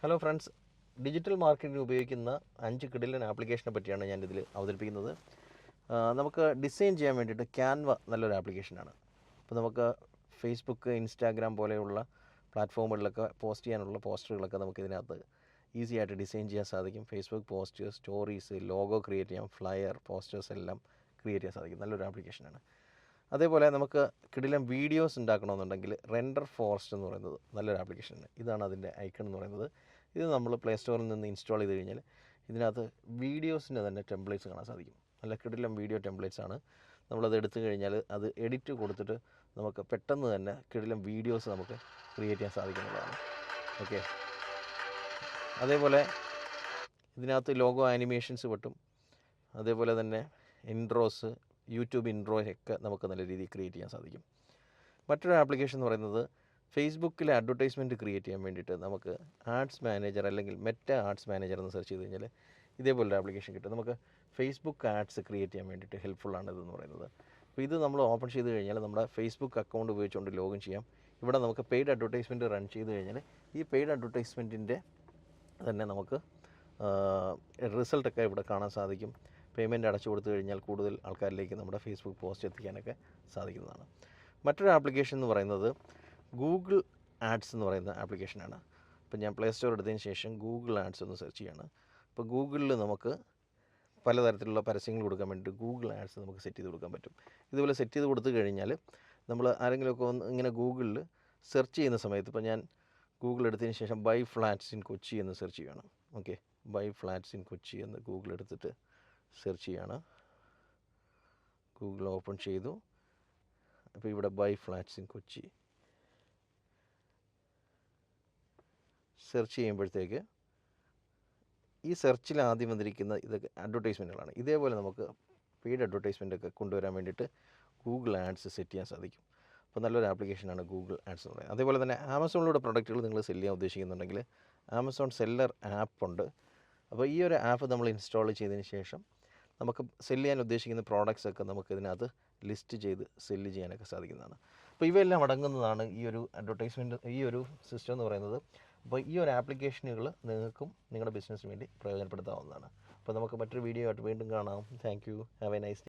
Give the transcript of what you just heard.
Hello friends, digital marketing ഉപയോഗിക്കുന്ന 5 കിടിലൻ ആപ്ലിക്കേഷനെ പറ്റിയാണ് ഞാനിതിൽ അവതരിപ്പിക്കുന്നത്. നമുക്ക് ഡിസൈൻ ചെയ്യാൻ വേണ്ടിയിട്ട് ക്യാൻവ നല്ലൊരു ആപ്ലിക്കേഷനാണ്. അപ്പോൾ നമുക്ക് ഫേസ്ബുക്ക്, ഇൻസ്റ്റാഗ്രാം പോലെയുള്ള പ്ലാറ്റ്ഫോമുകളിലൊക്കെ പോസ്റ്റ് ചെയ്യാനുള്ള പോസ്റ്ററുകളൊക്കെ നമുക്കിതിനകത്ത് ഈസി ആയിട്ട് ഡിസൈൻ ചെയ്യാൻ സാധിക്കും. Facebook post, stories, logo create ചെയ്യാം, ഫ്ലയർ, പോസ്റ്റേഴ്സ് എല്ലാം ക്രിയേറ്റ് ചെയ്യാൻ സാധിക്കും. നല്ലൊരു ആപ്ലിക്കേഷനാണ്. അതേപോലെ നമുക്ക് കിടിലം വീഡിയോസ് ഉണ്ടാക്കണമെന്നുണ്ടെങ്കിൽ റെൻഡർ ഫോറസ്റ്റ് എന്ന് പറയുന്നത് നല്ലൊരു ആപ്ലിക്കേഷനാണ്. ഇതാണ് അതിൻ്റെ ഐക്കൺ എന്ന് പറയുന്നത്. ഇത് നമ്മൾ പ്ലേ സ്റ്റോറിൽ നിന്ന് ഇൻസ്റ്റാൾ ചെയ്ത് കഴിഞ്ഞാൽ ഇതിനകത്ത് വീഡിയോസിൻ്റെ തന്നെ ടെംപ്ലേറ്റ്സ് കാണാൻ സാധിക്കും. നല്ല കിടിലം വീഡിയോ ടെംപ്ലേറ്റ്സ് ആണ്. നമ്മളത് എടുത്തു കഴിഞ്ഞാൽ അത് എഡിറ്റ് കൊടുത്തിട്ട് നമുക്ക് പെട്ടെന്ന് തന്നെ കിടിലം വീഡിയോസ് നമുക്ക് ക്രിയേറ്റ് ചെയ്യാൻ സാധിക്കുന്നതാണ്. ഓക്കെ, അതേപോലെ ഇതിനകത്ത് ലോഗോ ആനിമേഷൻസ് പറ്റും. അതേപോലെ തന്നെ ഇൻട്രോസ്, യൂട്യൂബ് ഇൻട്രോയൊക്കെ നമുക്ക് നല്ല രീതിയിൽ ക്രിയേറ്റ് ചെയ്യാൻ സാധിക്കും. മറ്റൊരു ആപ്ലിക്കേഷൻ എന്ന് പറയുന്നത് ഫേസ്ബുക്കിലെ അഡ്വർടൈസ്മെൻറ്റ് ക്രിയേറ്റ് ചെയ്യാൻ വേണ്ടിയിട്ട് നമുക്ക് ആഡ്സ് മാനേജർ അല്ലെങ്കിൽ മെറ്റ ആഡ്സ് മാനേജർ എന്ന് സെർച്ച് ചെയ്ത് കഴിഞ്ഞാൽ ഇതേപോലൊരു ആപ്ലിക്കേഷൻ കിട്ടും. നമുക്ക് ഫേസ്ബുക്ക് ആഡ്സ് ക്രിയേറ്റ് ചെയ്യാൻ വേണ്ടിയിട്ട് ഹെൽപ്ഫുള്ളാണ് ഇതെന്ന് പറയുന്നത്. അപ്പോൾ ഇത് നമ്മൾ ഓപ്പൺ ചെയ്ത് കഴിഞ്ഞാൽ നമ്മുടെ ഫേസ്ബുക്ക് അക്കൗണ്ട് ഉപയോഗിച്ചുകൊണ്ട് ലോഗിൻ ചെയ്യാം. ഇവിടെ നമുക്ക് പെയ്ഡ് അഡ്വർടൈസ്മെൻറ്റ് റൺ ചെയ്ത് കഴിഞ്ഞാൽ ഈ പെയ്ഡ് അഡ്വർടൈസ്മെൻറ്റിൻ്റെ തന്നെ നമുക്ക് റിസൾട്ടൊക്കെ ഇവിടെ കാണാൻ സാധിക്കും. പേയ്മെൻറ്റ് അടച്ചു കൊടുത്തു കഴിഞ്ഞാൽ കൂടുതൽ ആൾക്കാരിലേക്ക് നമ്മുടെ ഫേസ്ബുക്ക് പോസ്റ്റ് എത്തിക്കാനൊക്കെ സാധിക്കുന്നതാണ്. മറ്റൊരു ആപ്ലിക്കേഷൻ എന്ന് പറയുന്നത് ഗൂഗിൾ ആഡ്സ് എന്ന് പറയുന്ന ആപ്ലിക്കേഷനാണ്. അപ്പോൾ ഞാൻ പ്ലേ സ്റ്റോർ എടുത്തതിന് ശേഷം ഗൂഗിൾ ആഡ്സ് ഒന്ന് സെർച്ച് ചെയ്യാണ്. അപ്പോൾ ഗൂഗിളിൽ നമുക്ക് പലതരത്തിലുള്ള പരസ്യങ്ങൾ കൊടുക്കാൻ വേണ്ടിയിട്ട് ഗൂഗിൾ ആഡ്സ് നമുക്ക് സെറ്റ് ചെയ്ത് കൊടുക്കാൻ പറ്റും. ഇതുപോലെ സെറ്റ് ചെയ്ത് കൊടുത്തു കഴിഞ്ഞാൽ നമ്മൾ ആരെങ്കിലുമൊക്കെ ഒന്ന് ഇങ്ങനെ ഗൂഗിളിൽ സെർച്ച് ചെയ്യുന്ന സമയത്ത്, ഇപ്പോൾ ഞാൻ ഗൂഗിൾ എടുത്തതിന് ശേഷം ബൈ ഫ്ലാറ്റ്സ് ഇൻ കൊച്ചി എന്ന് സെർച്ച് ചെയ്യുകയാണ്. Okay, buy flats in Kochi എന്ന് ഗൂഗിൾ എടുത്തിട്ട് സെർച്ച് ചെയ്യാണ്. ഗൂഗിൾ ഓപ്പൺ ചെയ്തു. അപ്പോൾ ഇവിടെ buy flats in Kochi search ചെയ്യുമ്പോഴത്തേക്ക് ഈ സെർച്ചിൽ ആദ്യം വന്നിരിക്കുന്ന ഇതൊക്കെ അഡ്വർടൈസ്മെൻറ്റുകളാണ്. ഇതേപോലെ നമുക്ക് പെയ്ഡ് അഡ്വർടൈസ്മെൻറ്റൊക്കെ കൊണ്ടുവരാൻ വേണ്ടിയിട്ട് ഗൂഗിൾ ആഡ്സ് സെറ്റ് ചെയ്യാൻ സാധിക്കും. അപ്പോൾ നല്ലൊരു ആപ്ലിക്കേഷനാണ് ഗൂഗിൾ ആഡ്സ് എന്ന് പറയുന്നത്. അതേപോലെ തന്നെ ആമസോണിലൂടെ പ്രൊഡക്റ്റുകൾ നിങ്ങൾ സെല് ചെയ്യാൻ ഉദ്ദേശിക്കുന്നുണ്ടെങ്കിൽ ആമസോൺ സെല്ലർ ആപ്പുണ്ട്. അപ്പോൾ ഈ ഒരു ആപ്പ് നമ്മൾ ഇൻസ്റ്റാൾ ചെയ്തതിന് ശേഷം നമുക്ക് സെല് ചെയ്യാൻ ഉദ്ദേശിക്കുന്ന പ്രോഡക്റ്റ്സ് ഒക്കെ നമുക്ക് ഇതിനകത്ത് ലിസ്റ്റ് ചെയ്ത് സെല്ല് ചെയ്യാനൊക്കെ സാധിക്കുന്നതാണ്. അപ്പോൾ ഇവയെല്ലാം അടങ്ങുന്നതാണ് ഈ ഒരു അഡ്വർടൈസ്മെൻറ്റ്, ഈ ഒരു സിസ്റ്റം എന്ന് പറയുന്നത്. അപ്പോൾ ഈ ഒരു ആപ്ലിക്കേഷനുകൾ നിങ്ങൾക്കും നിങ്ങളുടെ ബിസിനസ്സിന് വേണ്ടി പ്രയോജനപ്പെടുത്താവുന്നതാണ്. അപ്പോൾ നമുക്ക് മറ്റൊരു വീഡിയോ ആയിട്ട് വീണ്ടും കാണാം. Thank you. Have A nice day.